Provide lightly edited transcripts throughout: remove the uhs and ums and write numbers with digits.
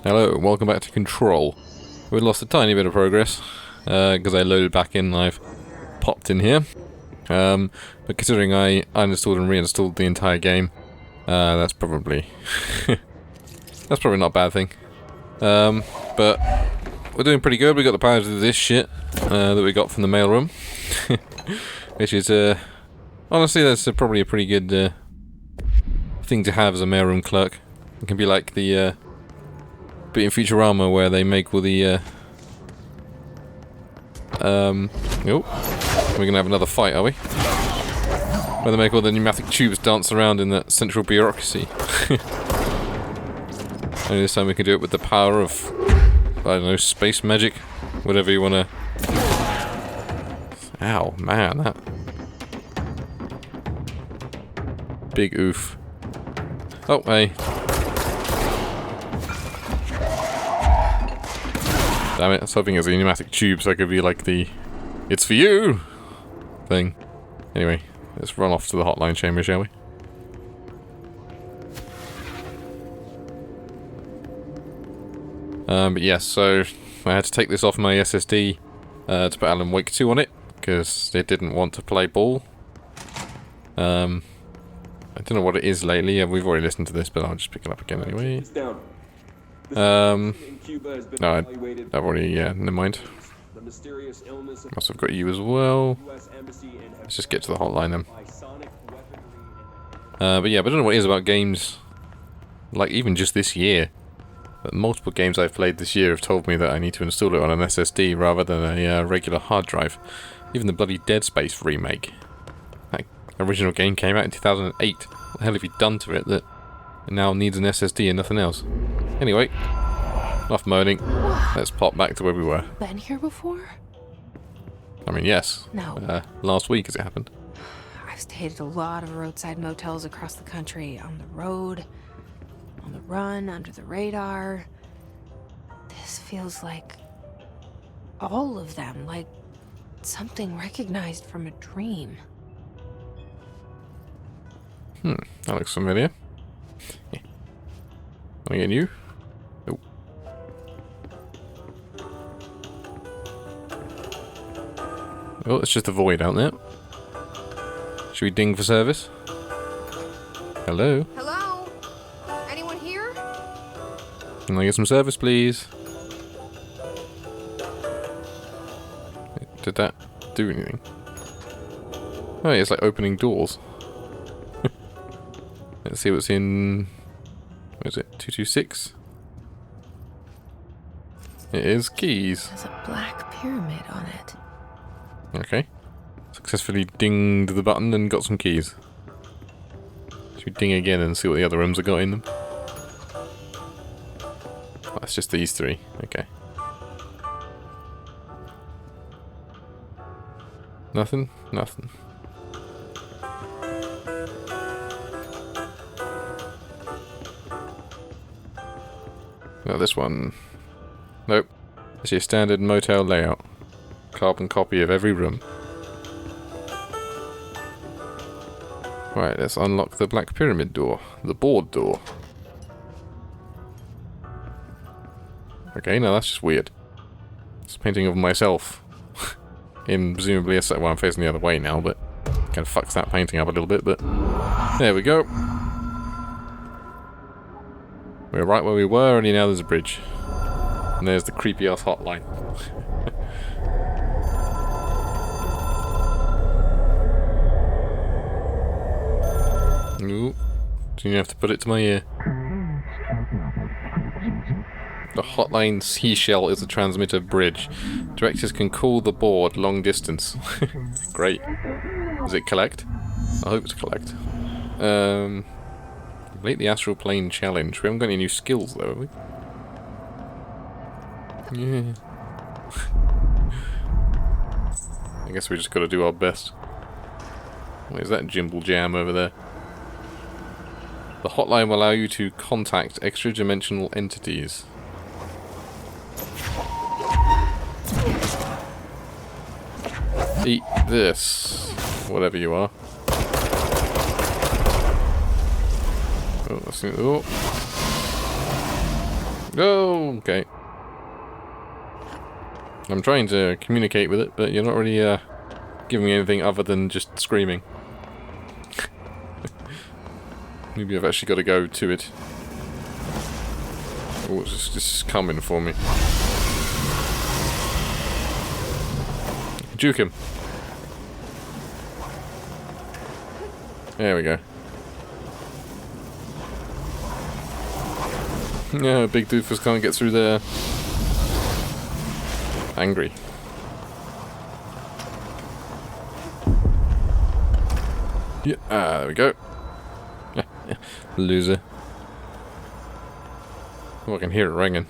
Hello, and welcome back to Control. We lost a tiny bit of progress, because I loaded back in and I've popped in here. But considering I uninstalled and reinstalled the entire game, that's probably... that's probably not a bad thing. But we're doing pretty good. We got the power to do this shit, that we got from the mailroom. Which is, honestly, that's probably a pretty good, thing to have as a mailroom clerk. It can be like the, bit in Futurama where they make all the, oh, we're gonna have another fight, are we? Where they make all the pneumatic tubes dance around in that central bureaucracy. Only this time we can do it with the power of, I don't know, space magic? Whatever you wanna... Ow, man, that... Big oof. Oh, hey. Damn it, I was hoping it was a pneumatic tube so I could be like the "it's for you" thing. Anyway, let's run off to the hotline chamber, shall we? But yes, so I had to take this off my SSD to put Alan Wake 2 on it, because it didn't want to play ball. I don't know what it is lately, we've already listened to this, but I'll just pick it up again anyway. No, I've already, yeah, never mind. Must have got you as well. Let's just get to the hotline then. But yeah, but I don't know what it is about games, like even just this year. But multiple games I've played this year have told me that I need to install it on an SSD rather than a regular hard drive. Even the bloody Dead Space remake. That original game came out in 2008. What the hell have you done to it that it now needs an SSD and nothing else? Anyway, enough moaning. Let's pop back to where we were. Been here before? I mean, yes. No. Last week as it happened. I've stayed at a lot of roadside motels across the country. On the road, on the run, under the radar. This feels like all of them. Like something recognized from a dream. That looks familiar. Am I getting you? Nope. Oh, it's just a void out there. Should we ding for service? Hello? Hello? Anyone here? Can I get some service, please? Did that do anything? Oh, yeah, it's like opening doors. Let's see what's in... What is it? 226? It is keys. There's a black pyramid on it. Okay. Successfully dinged the button and got some keys. Should we ding again and see what the other rooms have got in them? Oh, it's just these three. Okay. Nothing? Nothing. Not this one. Nope. It's your standard motel layout. Carbon copy of every room. Right, let's unlock the Black Pyramid door. The board door. Okay, no, that's just weird. It's a painting of myself. In presumably a set. Well, I'm facing the other way now, but kind of fucks that painting up a little bit, but there we go. We're right where we were, only now there's a bridge. And there's the creepy ass hotline. Ooh. Do you have to put it to my ear? The hotline seashell is a transmitter bridge. Directors can call the board long distance. Great. Does it collect? I hope it's collect. Complete the astral plane challenge. We haven't got any new skills though, have we? Yeah. I guess we just gotta do our best. What is that jimble jam over there? The hotline will allow you to contact extra-dimensional entities. Eat this, whatever you are. Oh, that's, oh. Oh, okay. I'm trying to communicate with it, but you're not really giving me anything other than just screaming. Maybe I've actually got to go to it. Oh, it's just coming for me. Juke him. There we go. Yeah, big doofus can't get through there. Angry. Yeah, there we go. Loser. Oh, I can hear it ringing.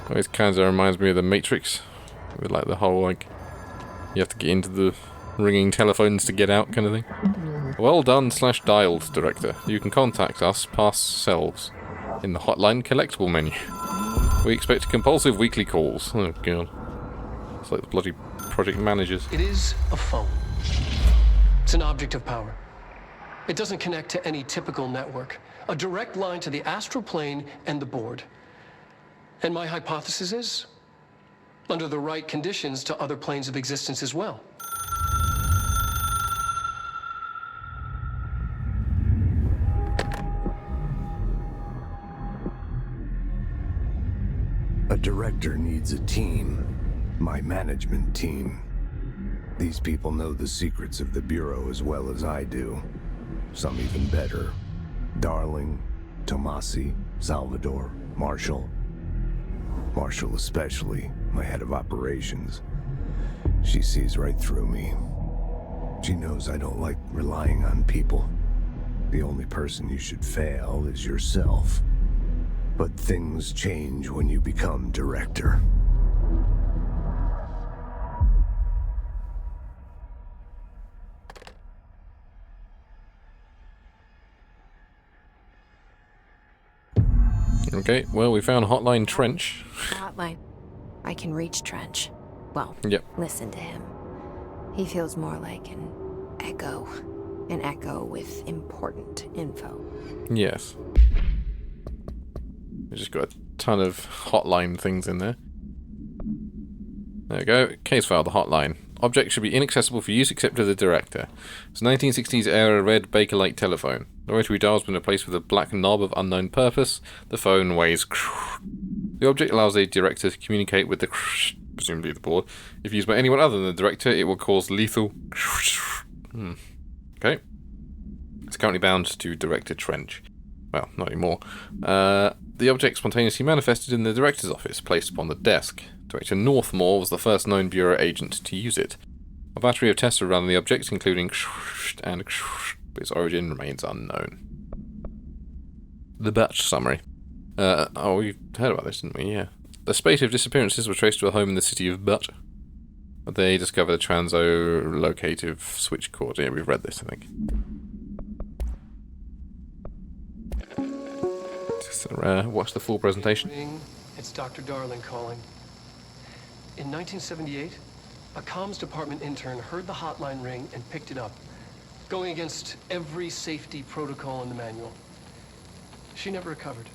Always kind of reminds me of the Matrix. With like the whole, like, you have to get into the ringing telephones to get out kind of thing. Well done / dialed, director. You can contact us past selves in the hotline collectible menu. We expect compulsive weekly calls. Oh god. It's like the bloody project managers. It is a phone. It's an object of power. It doesn't connect to any typical network. A direct line to the astral plane and the board. And my hypothesis is, under the right conditions, to other planes of existence as well. A director needs a team. My management team. These people know the secrets of the Bureau as well as I do. Some even better. Darling, Tomasi, Salvador, Marshall. Marshall especially, my head of operations. She sees right through me. She knows I don't like relying on people. The only person you should fail is yourself. But things change when you become director. Okay, well, we found Hotline Trench. Hotline. I can reach Trench. Well, Yep. listen to him. He feels more like an echo. An echo with important info. Yes. We just got a ton of hotline things in there. There we go. Case file, the hotline. Object should be inaccessible for use except to the director. It's a 1960s era red Bakelite telephone. The rotary dial's been replaced with a black knob of unknown purpose. The phone weighs. The object allows a director to communicate with the, presumably the board. If used by anyone other than the director, it will cause lethal. Okay. It's currently bound to Director Trench. Well, not anymore. The object spontaneously manifested in the director's office, placed upon the desk. Director Northmore was the first known Bureau agent to use it. A battery of tests were run on the object, including and but its origin remains unknown. The batch summary. Oh, we heard about this, didn't we? Yeah. The spate of disappearances were traced to a home in the city of Butt. They discovered a translocative switch cord. Yeah, we've read this, I think. Watch the full presentation. It's Dr. Darling calling. In 1978, a comms department intern heard the hotline ring and picked it up, going against every safety protocol in the manual. She never recovered,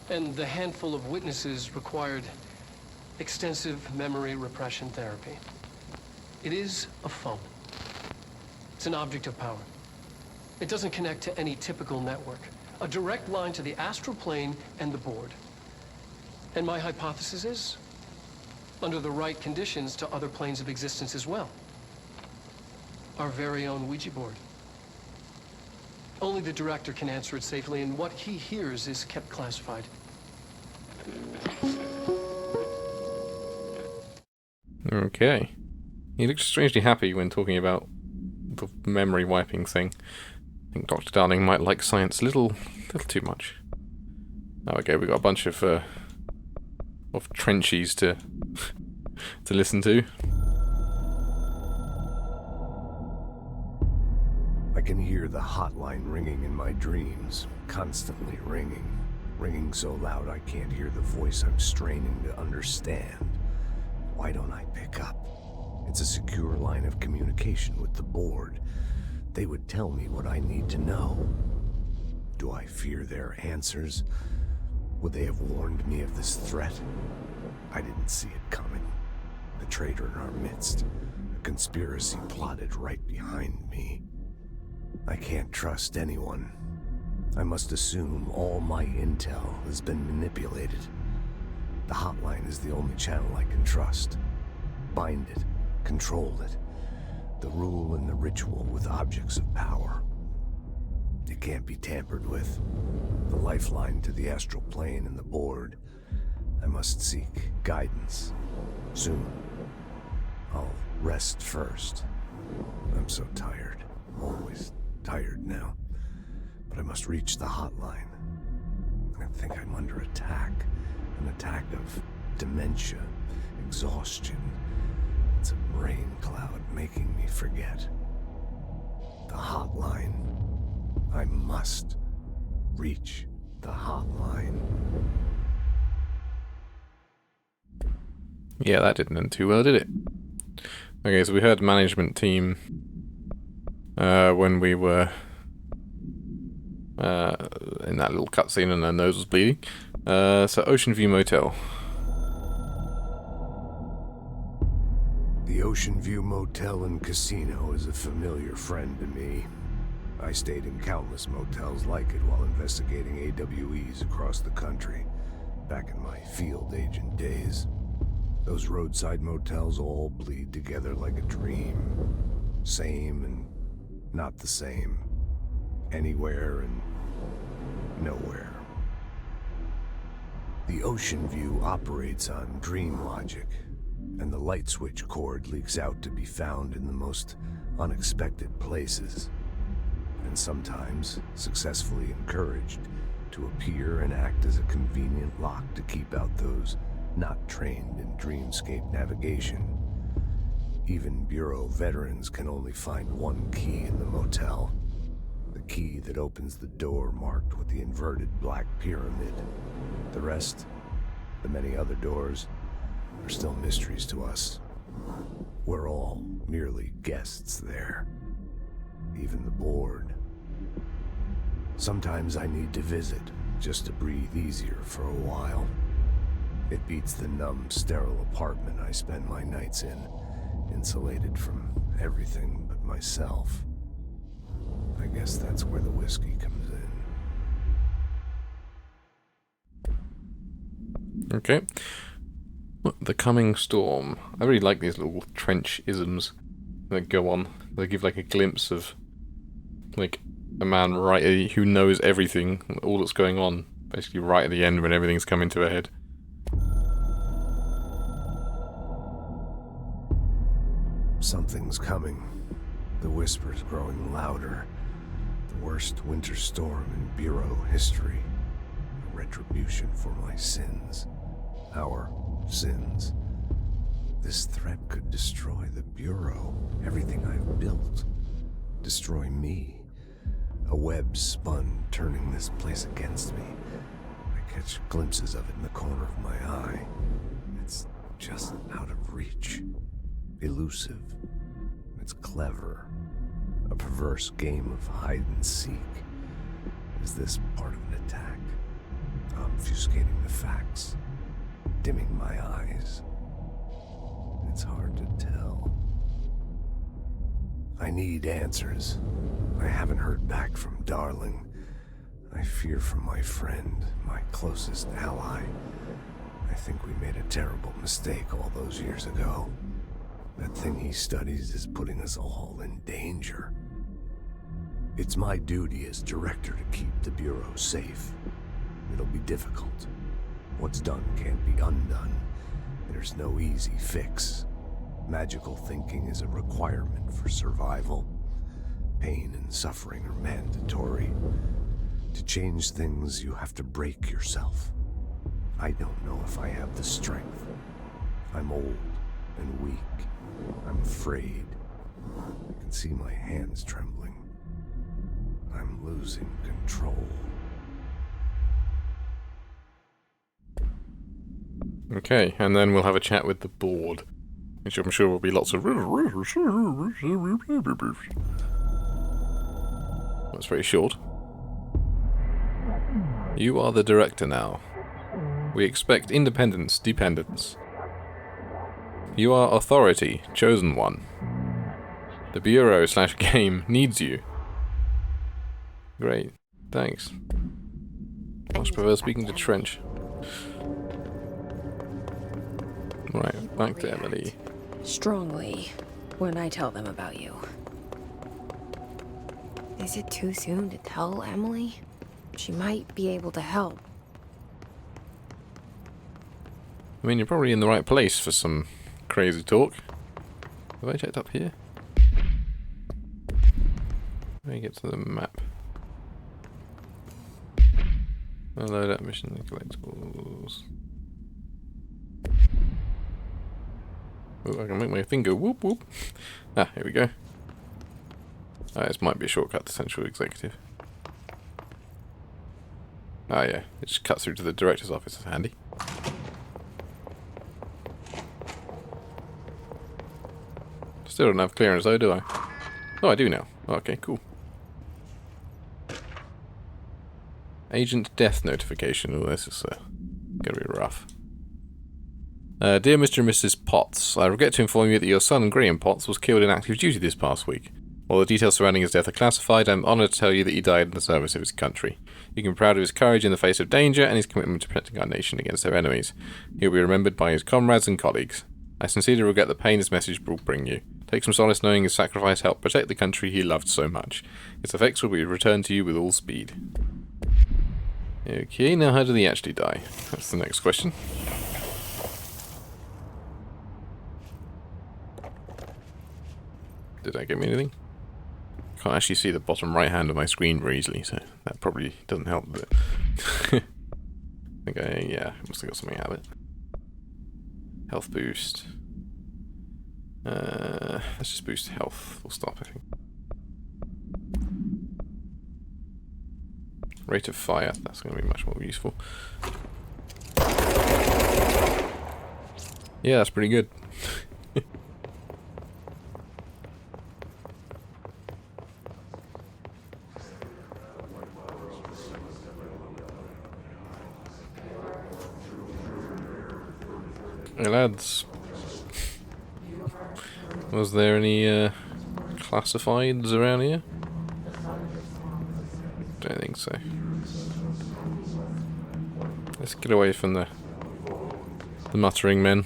and the handful of witnesses required extensive memory repression therapy. It is a phone. It's an object of power. It doesn't connect to any typical network. A direct line to the astral plane and the board. And my hypothesis is, under the right conditions, to other planes of existence as well. Our very own Ouija board. Only the director can answer it safely, and what he hears is kept classified. Okay. He looked strangely happy when talking about the memory wiping thing. I think Dr. Darling might like science a little too much. Oh, okay, we got a bunch of trenchies to listen to. I can hear the hotline ringing in my dreams, constantly ringing. Ringing so loud I can't hear the voice I'm straining to understand. Why don't I pick up? It's a secure line of communication with the board. They would tell me what I need to know. Do I fear their answers? Would they have warned me of this threat? I didn't see it coming. The traitor in our midst. A conspiracy plotted right behind me. I can't trust anyone. I must assume all my intel has been manipulated. The hotline is the only channel I can trust. Bind it, control it. The rule and the ritual with objects of power. It can't be tampered with. The lifeline to the astral plane and the board. I must seek guidance. Soon. I'll rest first. I'm so tired. Always tired now. But I must reach the hotline. I think I'm under attack. An attack of dementia, exhaustion. It's a rain cloud making me forget. The hotline. I must reach the hotline. Yeah, that didn't end too well, did it? Okay, so we heard management team when we were in that little cutscene and her nose was bleeding. So Ocean View Motel. The Ocean View Motel and Casino is a familiar friend to me. I stayed in countless motels like it while investigating AWEs across the country, back in my field agent days. Those roadside motels all bleed together like a dream. Same and not the same. Anywhere and nowhere. The Ocean View operates on dream logic, and the light switch cord leaks out to be found in the most unexpected places, and sometimes successfully encouraged to appear and act as a convenient lock to keep out those not trained in dreamscape navigation. Even Bureau veterans can only find one key in the motel. The key that opens the door marked with the inverted black pyramid. The rest, the many other doors, are still mysteries to us. We're all merely guests there. Even the board. Sometimes I need to visit, just to breathe easier for a while. It beats the numb, sterile apartment I spend my nights in, insulated from everything but myself. I guess that's where the whiskey comes in. Okay. The Coming Storm. I really like these little trench isms that go on. They give like a glimpse of like a man who knows everything, all that's going on, basically right at the end when everything's coming to a head. Something's coming. The whispers growing louder. The worst winter storm in Bureau history. A retribution for my sins. Our sins. This threat could destroy the Bureau. Everything I've built. Destroy me. A web spun, turning this place against me. I catch glimpses of it in the corner of my eye. It's just out of reach. Elusive. It's clever. A perverse game of hide and seek. Is this part of an attack? Obfuscating the facts. Dimming my eyes. It's hard to tell. I need answers. I haven't heard back from Darling. I fear for my friend, my closest ally. I think we made a terrible mistake all those years ago. That thing he studies is putting us all in danger. It's my duty as director to keep the Bureau safe. It'll be difficult. What's done can't be undone. There's no easy fix. Magical thinking is a requirement for survival. Pain and suffering are mandatory. To change things, you have to break yourself. I don't know if I have the strength. I'm old and weak. I'm afraid. I can see my hands trembling. I'm losing control. Okay, and then we'll have a chat with the board, which I'm sure will be lots of... That's very short. You are the director now. We expect independence, dependence. You are authority, chosen one. The Bureau/game needs you. Great, thanks. Much prefer speaking to Trench. Right, back to Emily. Strongly when I tell them about you. Is it too soon to tell Emily? She might be able to help. I mean, you're probably in the right place for some crazy talk. Have I checked up here? Let me get to the map. Load up mission and collectibles. Oh, I can make my finger whoop whoop. Ah, here we go. Ah, this might be a shortcut to Central Executive. Ah, yeah. It just cuts through to the director's office. That's handy. Still don't have clearance though, do I? Oh, I do now. Oh, okay, cool. Agent death notification. Oh, this is gonna be rough. Dear Mr. and Mrs. Potts, I regret to inform you that your son, Graham Potts, was killed in active duty this past week. While the details surrounding his death are classified, I'm honoured to tell you that he died in the service of his country. You can be proud of his courage in the face of danger and his commitment to protecting our nation against their enemies. He will be remembered by his comrades and colleagues. I sincerely regret the pain this message will bring you. Take some solace knowing his sacrifice helped protect the country he loved so much. Its effects will be returned to you with all speed. Okay, now how did he actually die? That's the next question. Did I get me anything? Can't actually see the bottom right hand of my screen very easily, so that probably doesn't help a bit. I think yeah, must have got something out of it. Health boost. Let's just boost health. Full stop, I think. Rate of fire, that's going to be much more useful. Yeah, that's pretty good. Hey lads, was there any classifieds around here? Don't think so. Let's get away from the muttering men.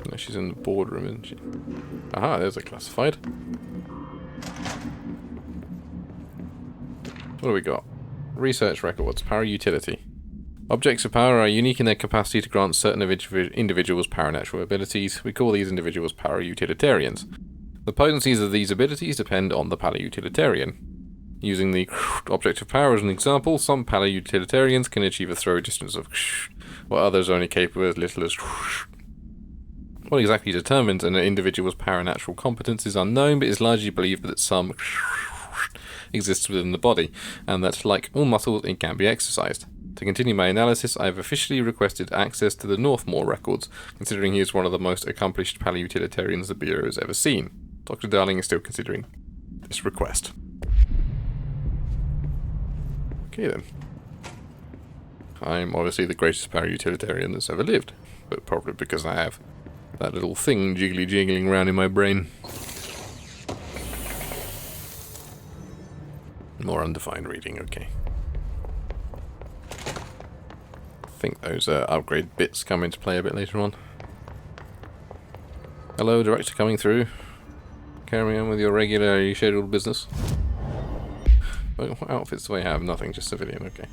No, she's in the boardroom, isn't she? Aha, there's a classified. What do we got? Research records, power utility. Objects of power are unique in their capacity to grant certain individuals power-natural abilities. We call these individuals power-utilitarians. The potencies of these abilities depend on the power-utilitarian. Using the object of power as an example, some power-utilitarians can achieve a throw distance of while others are only capable as little as what exactly determines an individual's power-natural competence is unknown, but is largely believed that some exists within the body, and that, like all muscles, it can be exercised. To continue my analysis, I have officially requested access to the Northmore records, considering he is one of the most accomplished paleoutilitarians the Bureau has ever seen. Dr. Darling is still considering this request. Okay then. I'm obviously the greatest paleoutilitarian that's ever lived, but probably because I have that little thing jiggling around in my brain. More undefined reading, okay. I think those upgrade bits come into play a bit later on. Hello, director coming through. Carry on with your regularly scheduled business. What outfits do I have? Nothing, just civilian, okay.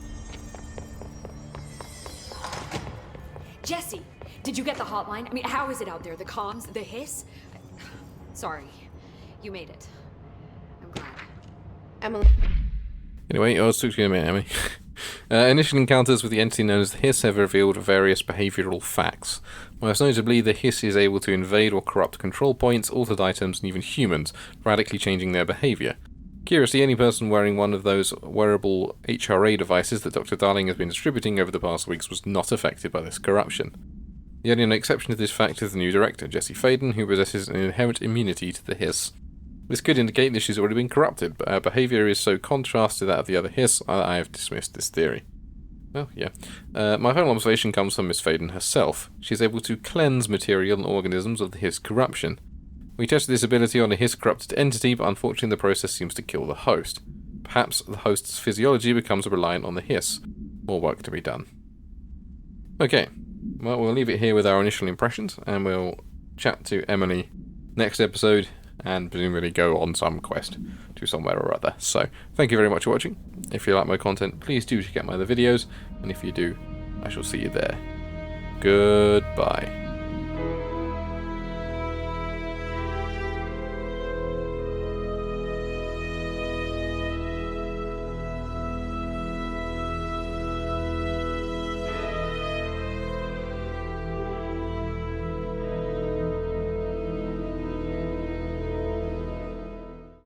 Jesse, did you get the hotline? I mean, how is it out there? The comms? The hiss? Sorry. You made it. I'm glad. Emily. Anyway, I'll talk to you in a minute, Emily. Initial encounters with the entity known as the Hiss have revealed various behavioural facts. Most notably, the Hiss is able to invade or corrupt control points, altered items, and even humans, radically changing their behaviour. Curiously, any person wearing one of those wearable HRA devices that Dr. Darling has been distributing over the past weeks was not affected by this corruption. The only exception to this fact is the new director, Jesse Faden, who possesses an inherent immunity to the Hiss. This could indicate that she's already been corrupted, but her behaviour is so contrast to that of the other Hiss, I have dismissed this theory. Well, yeah. My final observation comes from Miss Faden herself. She's able to cleanse material and organisms of the Hiss corruption. We tested this ability on a Hiss-corrupted entity, but unfortunately the process seems to kill the host. Perhaps the host's physiology becomes reliant on the Hiss. More work to be done. Okay, well, we'll leave it here with our initial impressions, and we'll chat to Emily next episode, and presumably go on some quest to somewhere or other. So, thank you very much for watching. If you like my content, please do check out my other videos, and if you do, I shall see you there. Goodbye.